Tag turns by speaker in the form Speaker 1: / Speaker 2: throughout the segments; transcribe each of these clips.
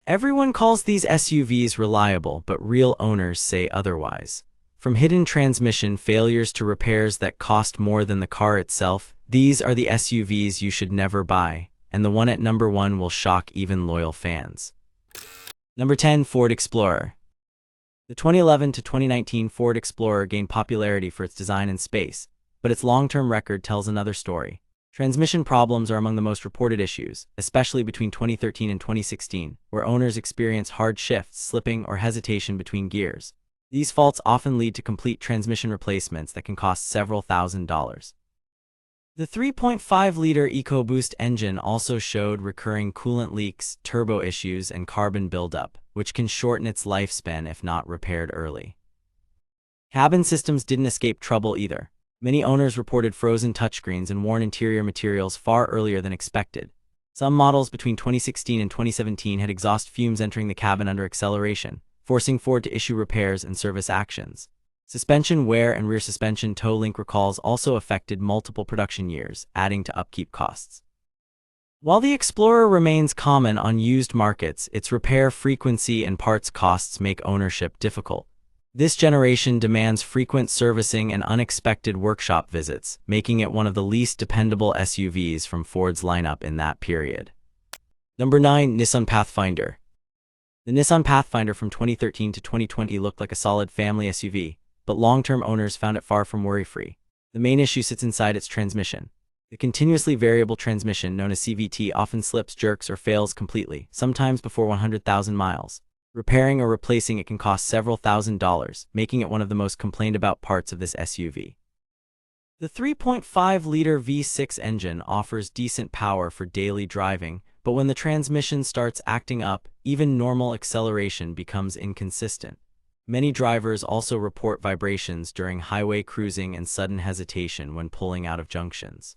Speaker 1: Everyone calls these SUVs reliable, but real owners say otherwise. From hidden transmission failures to repairs that cost more than the car itself, these are the SUVs you should never buy, and the one at number 1 will shock even loyal fans. Number 10. Ford Explorer. The 2011 to 2019 Ford Explorer gained popularity for its design and space, but its long-term record tells another story. Transmission problems are among the most reported issues, especially between 2013 and 2016, where owners experience hard shifts, slipping, or hesitation between gears. These faults often lead to complete transmission replacements that can cost several $1,000s. The 3.5-liter EcoBoost engine also showed recurring coolant leaks, turbo issues, and carbon buildup, which can shorten its lifespan if not repaired early. Cabin systems didn't escape trouble either. Many owners reported frozen touchscreens and worn interior materials far earlier than expected. Some models between 2016 and 2017 had exhaust fumes entering the cabin under acceleration, forcing Ford to issue repairs and service actions. Suspension wear and rear suspension toe link recalls also affected multiple production years, adding to upkeep costs. While the Explorer remains common on used markets, its repair frequency and parts costs make ownership difficult. This generation demands frequent servicing and unexpected workshop visits, making it one of the least dependable SUVs from Ford's lineup in that period. Number 9. Nissan Pathfinder. The Nissan Pathfinder from 2013 to 2020 looked like a solid family SUV, but long-term owners found it far from worry-free. The main issue sits inside its transmission. The continuously variable transmission, known as CVT, often slips, jerks, or fails completely, sometimes before 100,000 miles. Repairing or replacing it can cost several $1,000s, making it one of the most complained about parts of this SUV. The 3.5-liter V6 engine offers decent power for daily driving, but when the transmission starts acting up, even normal acceleration becomes inconsistent. Many drivers also report vibrations during highway cruising and sudden hesitation when pulling out of junctions.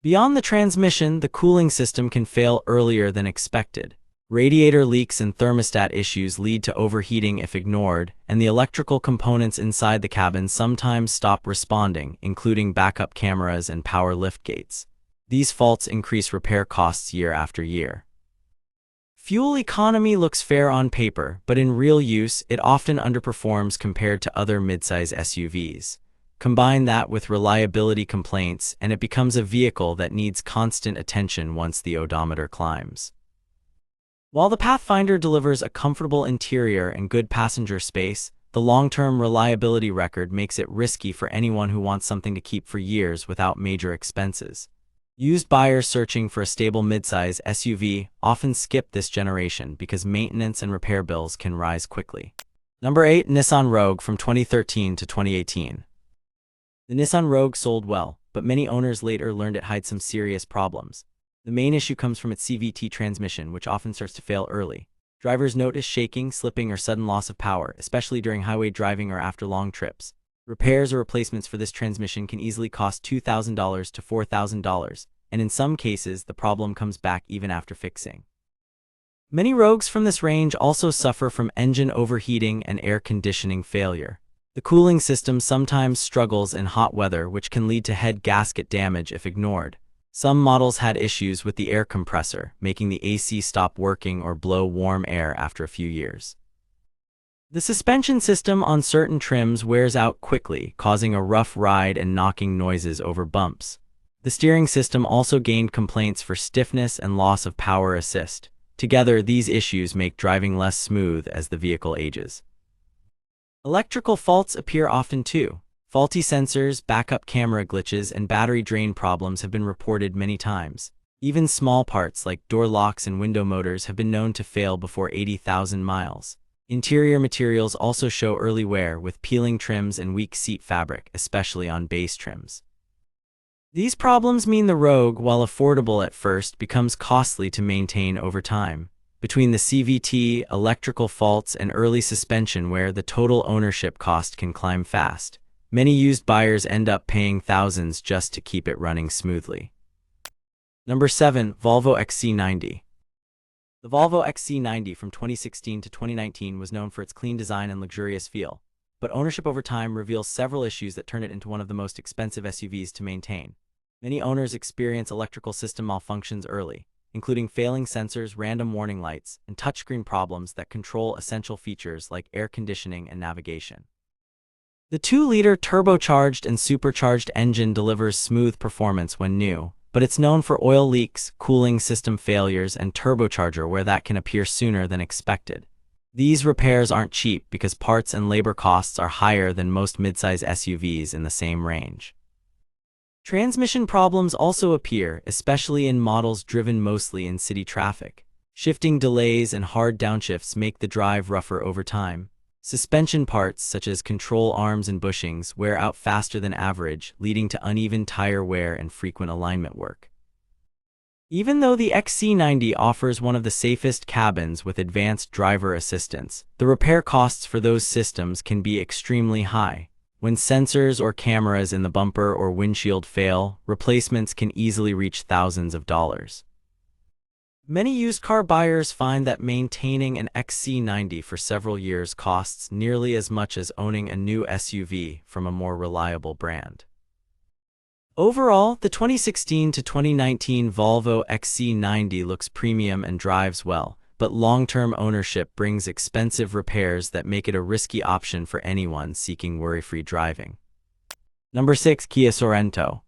Speaker 1: Beyond the transmission, the cooling system can fail earlier than expected. Radiator leaks and thermostat issues lead to overheating if ignored, and the electrical components inside the cabin sometimes stop responding, including backup cameras and power liftgates. These faults increase repair costs year after year. Fuel economy looks fair on paper, but in real use, it often underperforms compared to other midsize SUVs. Combine that with reliability complaints, and it becomes a vehicle that needs constant attention once the odometer climbs. While the Pathfinder delivers a comfortable interior and good passenger space, the long-term reliability record makes it risky for anyone who wants something to keep for years without major expenses. Used buyers searching for a stable midsize SUV often skip this generation because maintenance and repair bills can rise quickly. Number 8. Nissan Rogue from 2013 to 2018. The Nissan Rogue sold well, but many owners later learned it hides some serious problems. The main issue comes from its CVT transmission, which often starts to fail early. Drivers notice shaking, slipping, or sudden loss of power, especially during highway driving or after long trips. Repairs or replacements for this transmission can easily cost $2,000 to $4,000, and in some cases, the problem comes back even after fixing. Many Rogues from this range also suffer from engine overheating and air conditioning failure. The cooling system sometimes struggles in hot weather, which can lead to head gasket damage if ignored. Some models had issues with the air compressor, making the AC stop working or blow warm air after a few years. The suspension system on certain trims wears out quickly, causing a rough ride and knocking noises over bumps. The steering system also gained complaints for stiffness and loss of power assist. Together, these issues make driving less smooth as the vehicle ages. Electrical faults appear often too. Faulty sensors, backup camera glitches, and battery drain problems have been reported many times. Even small parts like door locks and window motors have been known to fail before 80,000 miles. Interior materials also show early wear, with peeling trims and weak seat fabric, especially on base trims. These problems mean the Rogue, while affordable at first, becomes costly to maintain over time. Between the CVT, electrical faults, and early suspension wear, the total ownership cost can climb fast. Many used buyers end up paying thousands just to keep it running smoothly. Number 7. Volvo XC90. The Volvo XC90 from 2016 to 2019 was known for its clean design and luxurious feel, but ownership over time reveals several issues that turn it into one of the most expensive SUVs to maintain. Many owners experience electrical system malfunctions early, including failing sensors, random warning lights, and touchscreen problems that control essential features like air conditioning and navigation. The 2-liter turbocharged and supercharged engine delivers smooth performance when new, but it's known for oil leaks, cooling system failures, and turbocharger wear that can appear sooner than expected. These repairs aren't cheap because parts and labor costs are higher than most midsize SUVs in the same range. Transmission problems also appear, especially in models driven mostly in city traffic. Shifting delays and hard downshifts make the drive rougher over time. Suspension parts such as control arms and bushings wear out faster than average, leading to uneven tire wear and frequent alignment work. Even though the XC90 offers one of the safest cabins with advanced driver assistance, the repair costs for those systems can be extremely high. When sensors or cameras in the bumper or windshield fail, replacements can easily reach thousands of dollars. Many used car buyers find that maintaining an XC90 for several years costs nearly as much as owning a new SUV from a more reliable brand. Overall, the 2016 to 2019 Volvo XC90 looks premium and drives well, but long-term ownership brings expensive repairs that make it a risky option for anyone seeking worry-free driving. Number 6. Kia Sorento.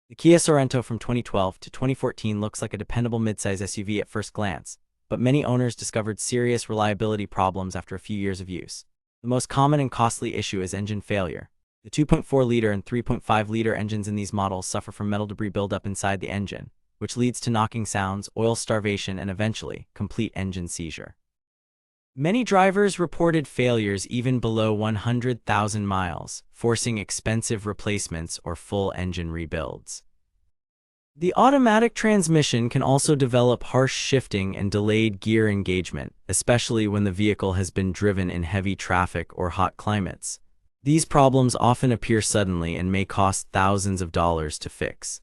Speaker 1: The Kia Sorento from 2012 to 2014 looks like a dependable midsize SUV at first glance, but many owners discovered serious reliability problems after a few years of use. The most common and costly issue is engine failure. The 2.4-liter and 3.5-liter engines in these models suffer from metal debris buildup inside the engine, which leads to knocking sounds, oil starvation, and eventually, complete engine seizure. Many drivers reported failures even below 100,000 miles, forcing expensive replacements or full engine rebuilds. The automatic transmission can also develop harsh shifting and delayed gear engagement, especially when the vehicle has been driven in heavy traffic or hot climates. These problems often appear suddenly and may cost thousands of dollars to fix.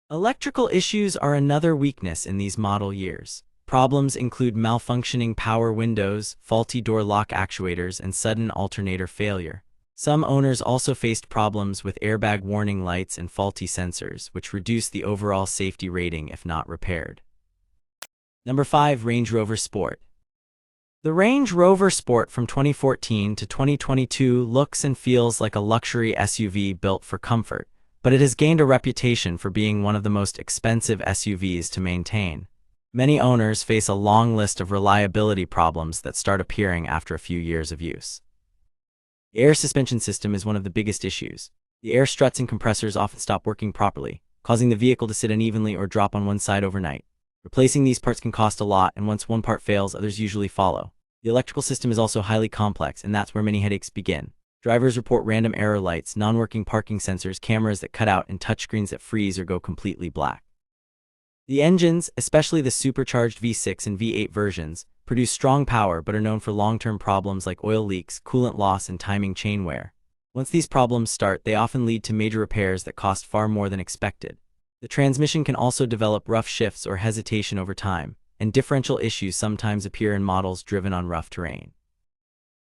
Speaker 1: Electrical issues are another weakness in these model years. Problems include malfunctioning power windows, faulty door lock actuators, and sudden alternator failure. Some owners also faced problems with airbag warning lights and faulty sensors, which reduce the overall safety rating if not repaired. Number 5. Range Rover Sport. The Range Rover Sport from 2014 to 2022 looks and feels like a luxury SUV built for comfort, but it has gained a reputation for being one of the most expensive SUVs to maintain. Many owners face a long list of reliability problems that start appearing after a few years of use. The air suspension system is one of the biggest issues. The air struts and compressors often stop working properly, causing the vehicle to sit unevenly or drop on one side overnight. Replacing these parts can cost a lot, and once one part fails, others usually follow. The electrical system is also highly complex, and that's where many headaches begin. Drivers report random error lights, non-working parking sensors, cameras that cut out, and touchscreens that freeze or go completely black. The engines, especially the supercharged V6 and V8 versions, produce strong power but are known for long-term problems like oil leaks, coolant loss, and timing chain wear. Once these problems start, they often lead to major repairs that cost far more than expected. The transmission can also develop rough shifts or hesitation over time, and differential issues sometimes appear in models driven on rough terrain.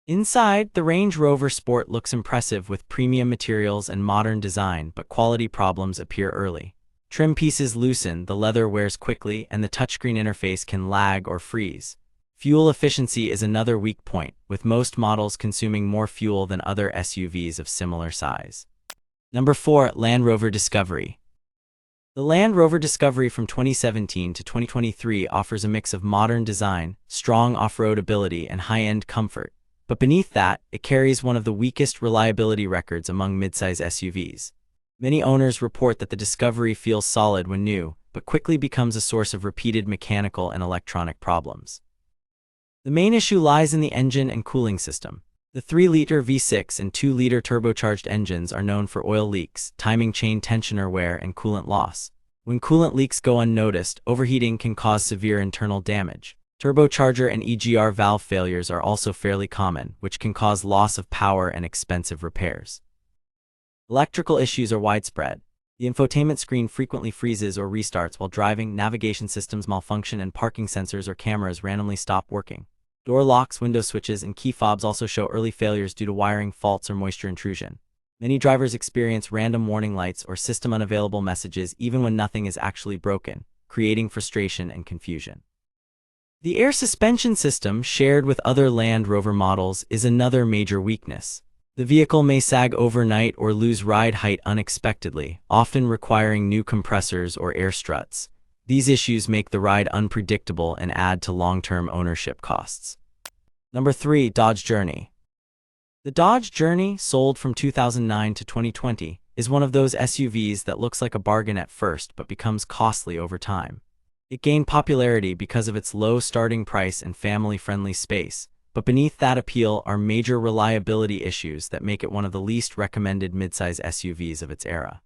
Speaker 1: Inside, the Range Rover Sport looks impressive with premium materials and modern design, but quality problems appear early. Trim pieces loosen, the leather wears quickly, and the touchscreen interface can lag or freeze. Fuel efficiency is another weak point, with most models consuming more fuel than other SUVs of similar size. Number 4. Land Rover Discovery. The Land Rover Discovery from 2017 to 2023 offers a mix of modern design, strong off-road ability, and high-end comfort, but beneath that, it carries one of the weakest reliability records among midsize SUVs. Many owners report that the Discovery feels solid when new, but quickly becomes a source of repeated mechanical and electronic problems. The main issue lies in the engine and cooling system. The 3-liter V6 and 2-liter turbocharged engines are known for oil leaks, timing chain tensioner wear, and coolant loss. When coolant leaks go unnoticed, overheating can cause severe internal damage. Turbocharger and EGR valve failures are also fairly common, which can cause loss of power and expensive repairs. Electrical issues are widespread. The infotainment screen frequently freezes or restarts while driving, navigation systems malfunction, and parking sensors or cameras randomly stop working. Door locks, window switches, and key fobs also show early failures due to wiring faults or moisture intrusion. Many drivers experience random warning lights or system unavailable messages even when nothing is actually broken, creating frustration and confusion. The air suspension system, shared with other Land Rover models, is another major weakness. The vehicle may sag overnight or lose ride height unexpectedly, often requiring new compressors or air struts. These issues make the ride unpredictable and add to long-term ownership costs. Number 3. Dodge Journey. The Dodge Journey, sold from 2009 to 2020, is one of those SUVs that looks like a bargain at first but becomes costly over time. It gained popularity because of its low starting price and family-friendly space, but beneath that appeal are major reliability issues that make it one of the least recommended midsize SUVs of its era.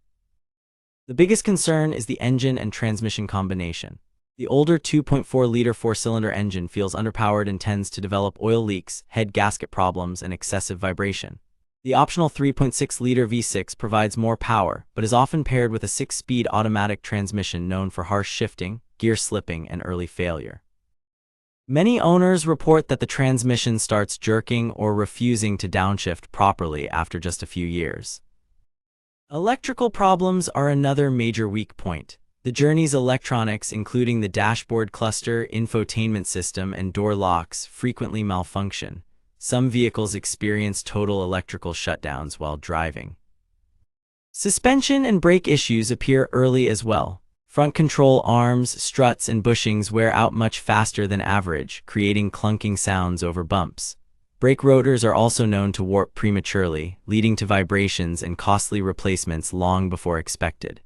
Speaker 1: The biggest concern is the engine and transmission combination. The older 2.4-liter four-cylinder engine feels underpowered and tends to develop oil leaks, head gasket problems, and excessive vibration. The optional 3.6-liter V6 provides more power, but is often paired with a 6-speed automatic transmission known for harsh shifting, gear slipping, and early failure. Many owners report that the transmission starts jerking or refusing to downshift properly after just a few years. Electrical problems are another major weak point. The Journey's electronics, including the dashboard cluster, infotainment system, and door locks, frequently malfunction. Some vehicles experience total electrical shutdowns while driving. Suspension and brake issues appear early as well. Front control arms, struts, and bushings wear out much faster than average, creating clunking sounds over bumps. Brake rotors are also known to warp prematurely, leading to vibrations and costly replacements long before expected.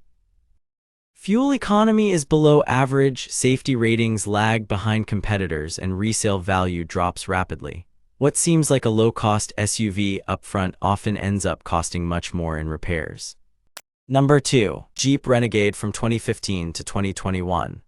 Speaker 1: Fuel economy is below average, safety ratings lag behind competitors, and resale value drops rapidly. What seems like a low-cost SUV upfront often ends up costing much more in repairs. Number 2. Jeep Renegade from 2015 to 2021.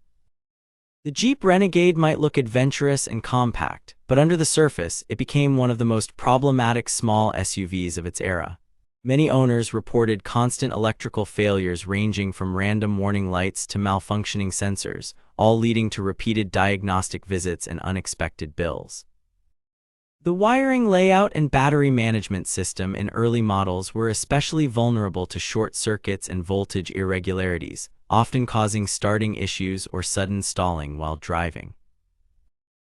Speaker 1: The Jeep Renegade might look adventurous and compact, but under the surface, it became one of the most problematic small SUVs of its era. Many owners reported constant electrical failures ranging from random warning lights to malfunctioning sensors, all leading to repeated diagnostic visits and unexpected bills. The wiring layout and battery management system in early models were especially vulnerable to short circuits and voltage irregularities, often causing starting issues or sudden stalling while driving.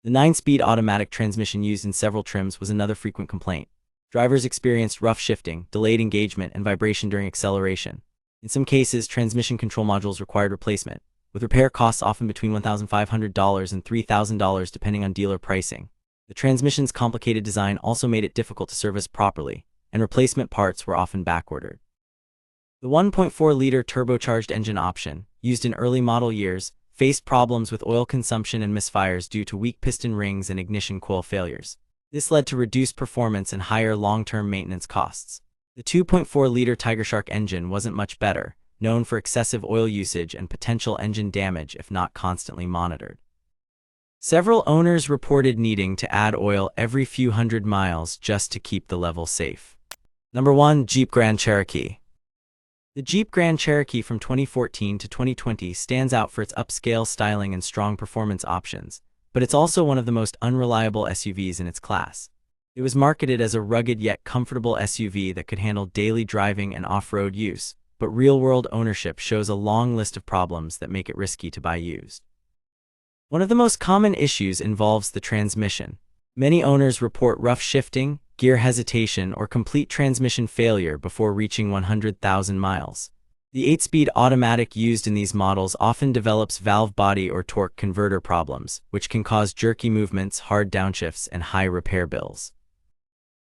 Speaker 1: The 9-speed automatic transmission used in several trims was another frequent complaint. Drivers experienced rough shifting, delayed engagement, and vibration during acceleration. In some cases, transmission control modules required replacement, with repair costs often between $1,500 and $3,000 depending on dealer pricing. The transmission's complicated design also made it difficult to service properly, and replacement parts were often backordered. The 1.4-liter turbocharged engine option, used in early model years, faced problems with oil consumption and misfires due to weak piston rings and ignition coil failures. This led to reduced performance and higher long-term maintenance costs. The 2.4-liter Tiger Shark engine wasn't much better, known for excessive oil usage and potential engine damage if not constantly monitored. Several owners reported needing to add oil every few hundred miles just to keep the level safe. Number 1. Jeep Grand Cherokee. The Jeep Grand Cherokee from 2014 to 2020 stands out for its upscale styling and strong performance options, but it's also one of the most unreliable SUVs in its class. It was marketed as a rugged yet comfortable SUV that could handle daily driving and off-road use, but real-world ownership shows a long list of problems that make it risky to buy used. One of the most common issues involves the transmission. Many owners report rough shifting, gear hesitation, or complete transmission failure before reaching 100,000 miles. The 8-speed automatic used in these models often develops valve body or torque converter problems, which can cause jerky movements, hard downshifts, and high repair bills.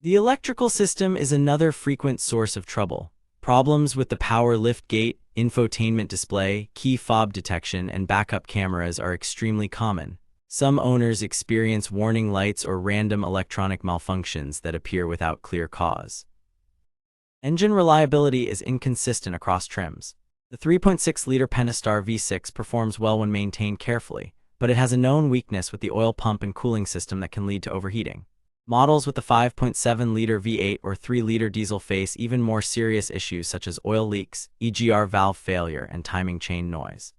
Speaker 1: The electrical system is another frequent source of trouble. Problems with the power lift gate, infotainment display, key fob detection, and backup cameras are extremely common. Some owners experience warning lights or random electronic malfunctions that appear without clear cause. Engine reliability is inconsistent across trims. The 3.6-liter Pentastar V6 performs well when maintained carefully, but it has a known weakness with the oil pump and cooling system that can lead to overheating. Models with the 5.7-liter V8 or 3-liter diesel face even more serious issues such as oil leaks, EGR valve failure, and timing chain noise.